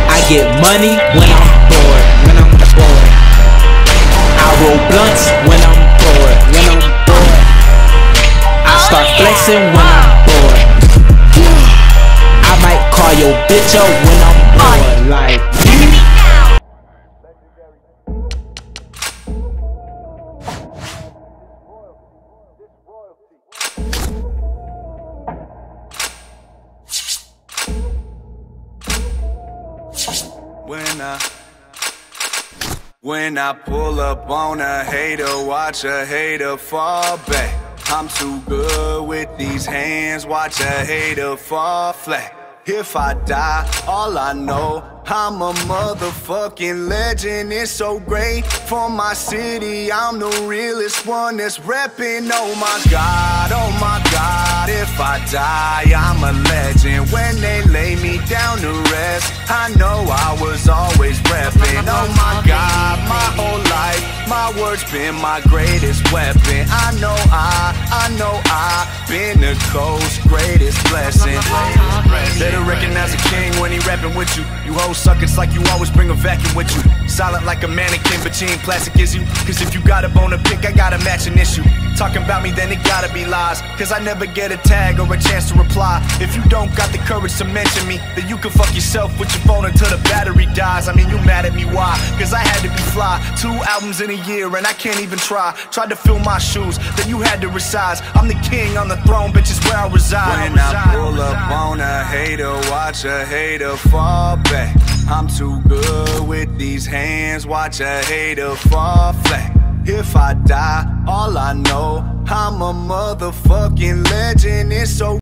I get money when I'm bored, I roll blunts when I'm bored, I start flexing when I'm bored. I might call your bitch up when I'm bored, like. When I pull up on a hater, watch a hater fall back. I'm too good with these hands, watch a hater fall flat. If I die, all I know, I'm a motherfucking legend. It's so great for my city, I'm the realest one that's reppin'. Oh my God, if I die, I'm a legend. When they lay me down to rest, I know I was always reppin'. Oh my God, my whole life, my words been my greatest weapon. I know I been the coast's greatest blessing. Better recognize a king when he rapping with you. You hoes suck, it's like you always bring a vacuum with you. Silent like a mannequin, but you ain't plastic, is you? Cause if you got a bone to pick, I got a matching issue. Talking about me, then it gotta be lies. Cause I never get a tag or a chance to reply. If you don't got the courage to mention me, then you can fuck yourself with your phone until the battery dies. I mean, you mad at me, why? Cause I had to be fly. 2 albums in a year and I can't even try. Tried to fill my shoes, then you had to resize. I'm the king on the throne, bitch, is where I reside. When I pull up on a hater, watch a hater fall back. I'm too good with these hands, watch a hater fall flat. If I die, all I know, I'm a motherfucking legend. It's so